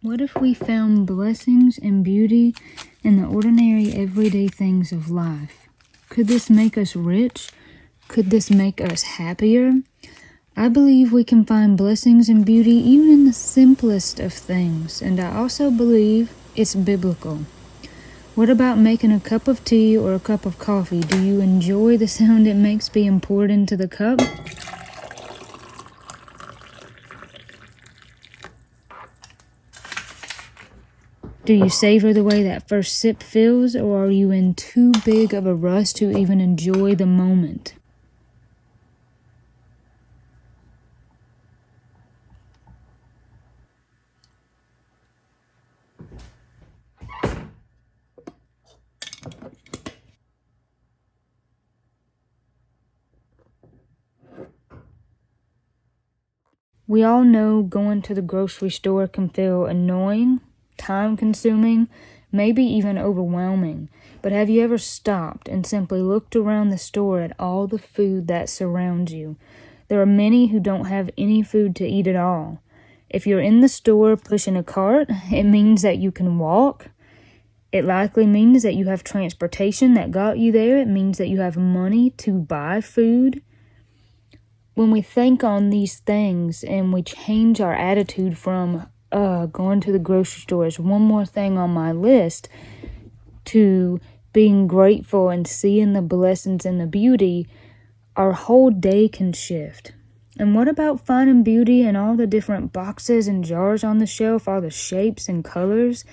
What if we found blessings and beauty in the ordinary, everyday things of life? Could this make us rich? Could this make us happier? I believe we can find blessings and beauty even in the simplest of things, and I also believe it's biblical. What about making a cup of tea or a cup of coffee? Do you enjoy the sound it makes being poured into the cup? Do you savor the way that first sip feels, or are you in too big of a rush to even enjoy the moment? We all know going to the grocery store can feel annoying, time-consuming, maybe even overwhelming. But have you ever stopped and simply looked around the store at all the food that surrounds you? There are many who don't have any food to eat at all. If you're in the store pushing a cart, it means that you can walk. It likely means that you have transportation that got you there. It means that you have money to buy food. When we think on these things and we change our attitude from going to the grocery store is one more thing on my list to being grateful and seeing the blessings and the beauty, our whole day can shift. And what about finding beauty in all the different boxes and jars on the shelf, all the shapes and colors?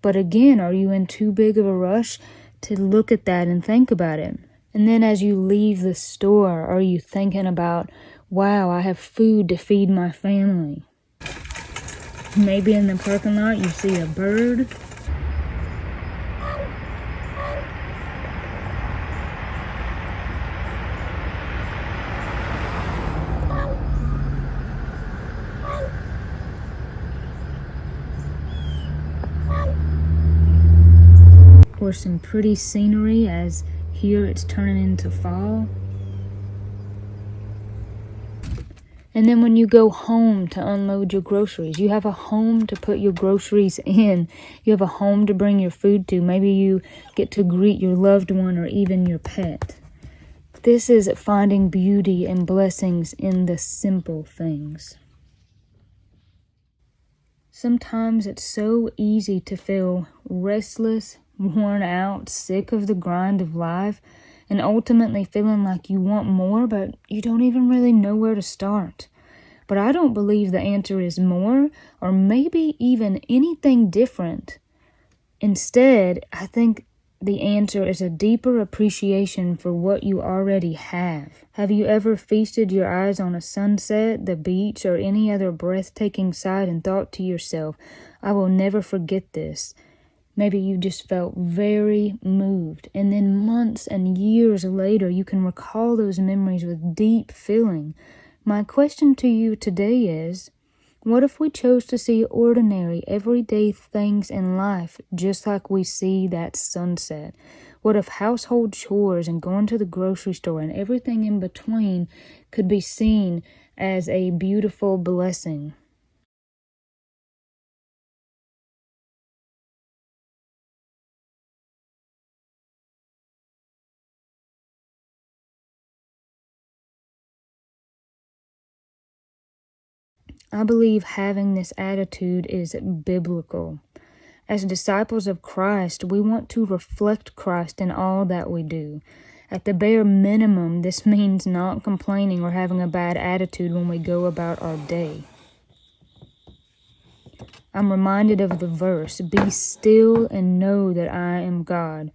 But again, are you in too big of a rush to look at that and think about it? And then as you leave the store, are you thinking about, wow, I have food to feed my family? Maybe in the parking lot you see a bird. Or some pretty scenery as here it's turning into fall. And then when you go home to unload your groceries, you have a home to put your groceries in. You have a home to bring your food to. Maybe you get to greet your loved one or even your pet. This is finding beauty and blessings in the simple things. Sometimes it's so easy to feel restless, worn out, sick of the grind of life, and ultimately feeling like you want more, but you don't even really know where to start. But I don't believe the answer is more, or maybe even anything different. Instead, I think the answer is a deeper appreciation for what you already have. Have you ever feasted your eyes on a sunset, the beach, or any other breathtaking sight and thought to yourself, I will never forget this? Maybe you just felt very moved, and then months and years later, you can recall those memories with deep feeling. My question to you today is, what if we chose to see ordinary, everyday things in life just like we see that sunset? What if household chores and going to the grocery store and everything in between could be seen as a beautiful blessing? I believe having this attitude is biblical. As disciples of Christ, we want to reflect Christ in all that we do. At the bare minimum, this means not complaining or having a bad attitude when we go about our day. I'm reminded of the verse, "Be still and know that I am God."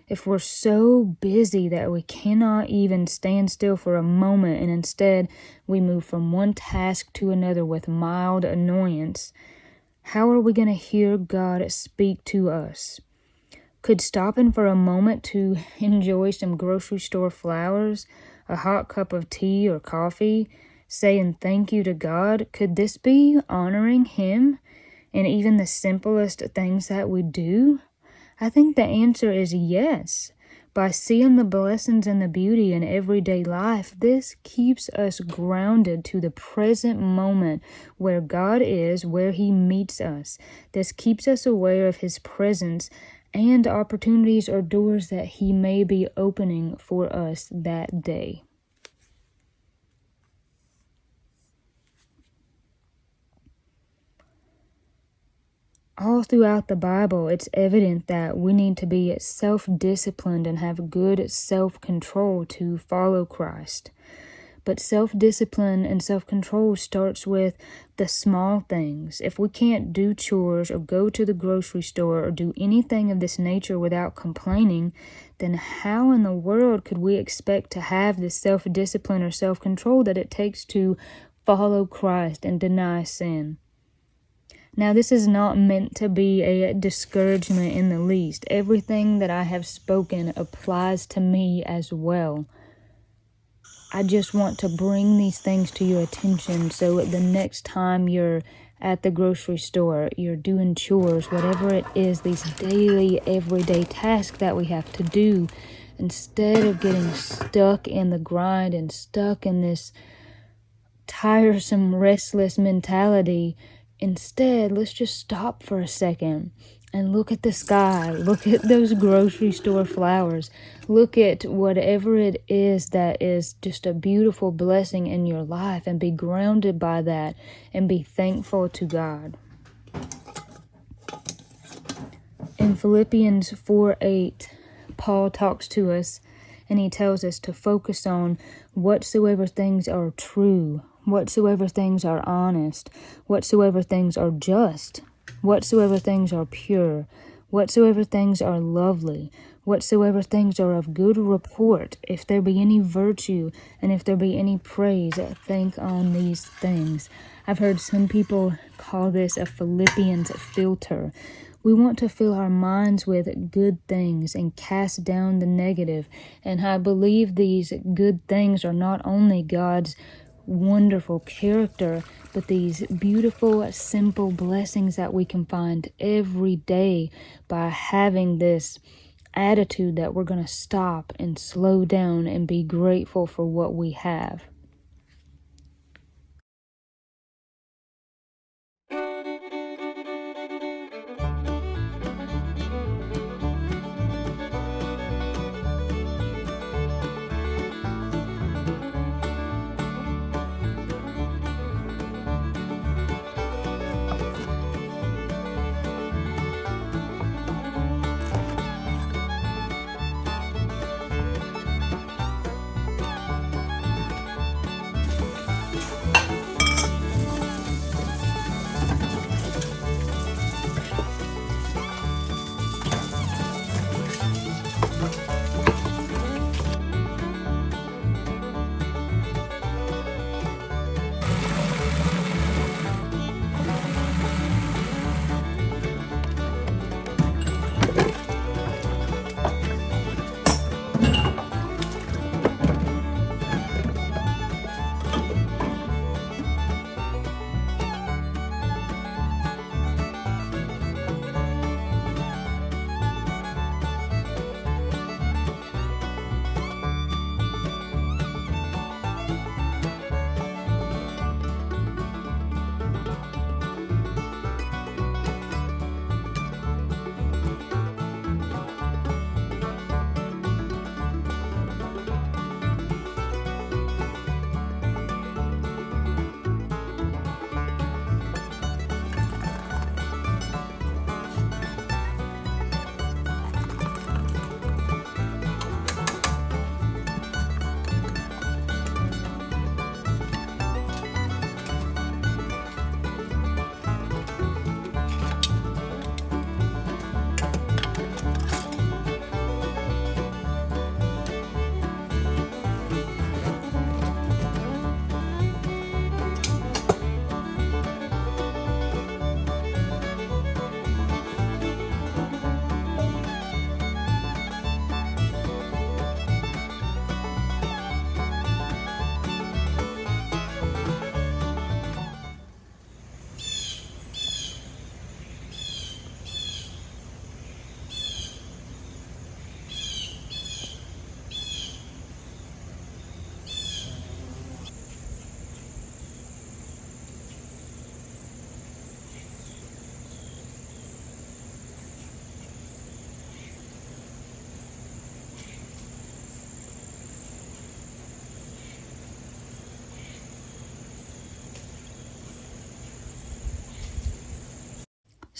If we're so busy that we cannot even stand still for a moment and instead we move from one task to another with mild annoyance, how are we going to hear God speak to us? Could stopping for a moment to enjoy some grocery store flowers, a hot cup of tea or coffee, saying thank you to God, could this be honoring Him in even the simplest things that we do? I think the answer is yes. By seeing the blessings and the beauty in everyday life, this keeps us grounded to the present moment where God is, where He meets us. This keeps us aware of His presence and opportunities or doors that He may be opening for us that day. All throughout the Bible, it's evident that we need to be self-disciplined and have good self-control to follow Christ. But self-discipline and self-control starts with the small things. If we can't do chores or go to the grocery store or do anything of this nature without complaining, then how in the world could we expect to have the self-discipline or self-control that it takes to follow Christ and deny sin? Now, this is not meant to be a discouragement in the least. Everything that I have spoken applies to me as well. I just want to bring these things to your attention so the next time you're at the grocery store, you're doing chores, whatever it is, these daily, everyday tasks that we have to do, instead of getting stuck in the grind and stuck in this tiresome, restless mentality, instead, let's just stop for a second and look at the sky, look at those grocery store flowers, look at whatever it is that is just a beautiful blessing in your life, and be grounded by that and be thankful to God. In Philippians 4:8, Paul talks to us and he tells us to focus on whatsoever things are true, whatsoever things are honest, whatsoever things are just, whatsoever things are pure, whatsoever things are lovely, whatsoever things are of good report, if there be any virtue and if there be any praise, think on these things. I've heard some people call this a Philippians filter. We want to fill our minds with good things and cast down the negative. And I believe these good things are not only God's wonderful character, but these beautiful, simple blessings that we can find every day by having this attitude that we're going to stop and slow down and be grateful for what we have.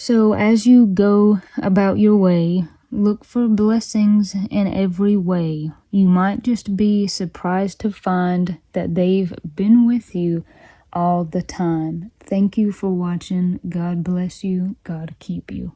So as you go about your way, look for blessings in every way. You might just be surprised to find that they've been with you all the time. Thank you for watching. God bless you. God keep you.